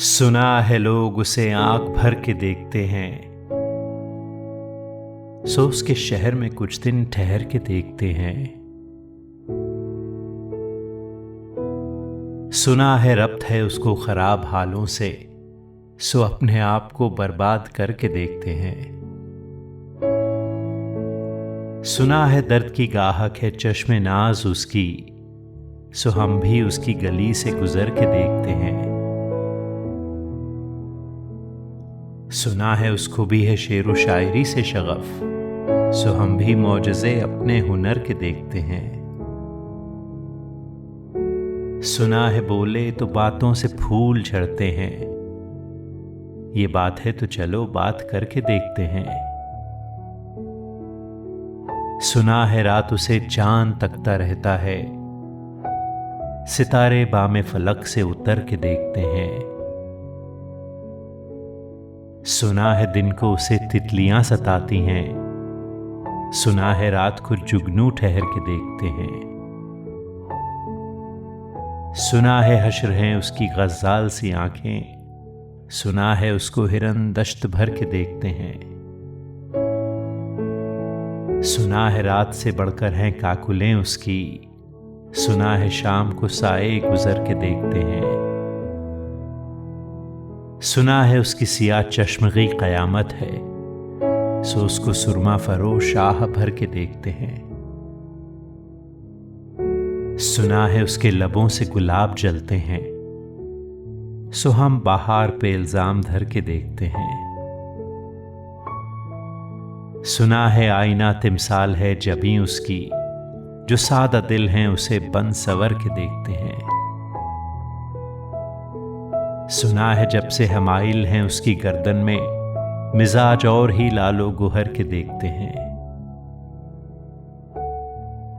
सुना है लोग उसे आंख भर के देखते हैं, सो उसके शहर में कुछ दिन ठहर के देखते हैं। सुना है रब्त है उसको खराब हालों से, सो अपने आप को बर्बाद करके देखते हैं। सुना है दर्द की गाहक है चश्मे नाज उसकी, सो हम भी उसकी गली से गुजर के देखते हैं। सुना है उसको भी है शेरो शायरी से शगफ, सो हम भी मौजज़े अपने हुनर के देखते हैं। सुना है बोले तो बातों से फूल झड़ते हैं, ये बात है तो चलो बात करके देखते हैं। सुना है रात उसे चांद तकता रहता है, सितारे बामे फलक से उतर के देखते हैं। सुना है दिन को उसे तितलियां सताती हैं, सुना है रात को जुगनू ठहर के देखते हैं। सुना है हश्र हैं उसकी गज़ाल सी आंखें, सुना है उसको हिरन दश्त भर के देखते हैं। सुना है रात से बढ़कर हैं काकुलें उसकी, सुना है शाम को साए गुजर के देखते हैं। सुना है उसकी सिया चश्मगी कयामत है, सो उसको सुरमा फरोश आह भर के देखते हैं। सुना है उसके लबों से गुलाब जलते हैं, सो हम बाहर पे इल्जाम धर के देखते हैं। सुना है आईना तिमसाल है जबी उसकी, जो सादा दिल हैं उसे बन सवर के देखते हैं। सुना है जब से हमाइल हैं उसकी गर्दन में, मिजाज और ही लालो गुहर के देखते हैं।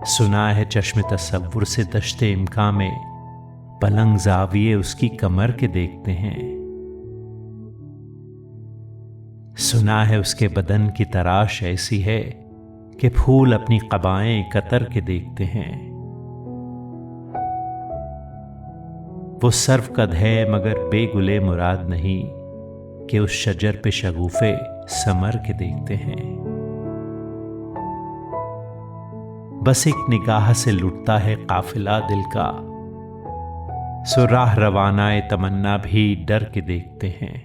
सुना है चश्मे तसव्वुर से दश्ते इम्का में, पलंग जाविये उसकी कमर के देखते हैं। सुना है उसके बदन की तराश ऐसी है कि फूल अपनी कबाएं कतर के देखते हैं। वो सर्व कद है मगर बेगुले मुराद नहीं, कि उस शजर पे शगुफे समर के देखते हैं। बस एक निगाह से लुटता है काफिला दिल का, सो राह रवानाए तमन्ना भी डर के देखते हैं।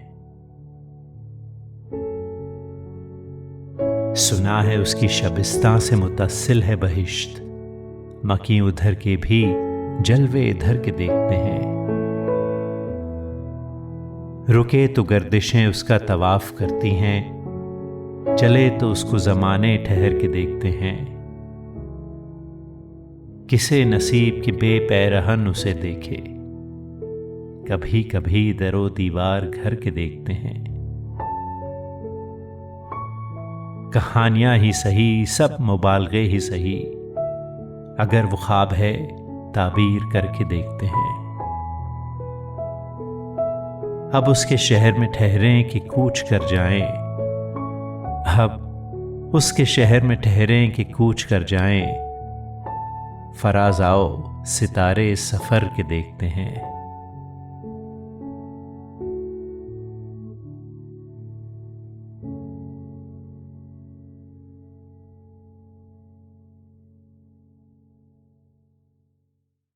सुना है उसकी शबिस्तां से मुतस्सिल है बहिश्त, मकी उधर के भी जलवे इधर के देखते हैं। रुके तो गर्दिशें उसका तवाफ करती हैं, चले तो उसको जमाने ठहर के देखते हैं। किसे नसीब की बेपैरहन उसे देखे, कभी कभी दरो दीवार घर के देखते हैं। कहानियां ही सही सब मुबालगे ही सही, अगर वो ख्वाब है ताबीर करके देखते हैं। अब उसके शहर में ठहरें कि कूच कर जाएं, अब उसके शहर में ठहरें कि कूच कर जाएं। फराज आओ सितारे सफर के देखते हैं।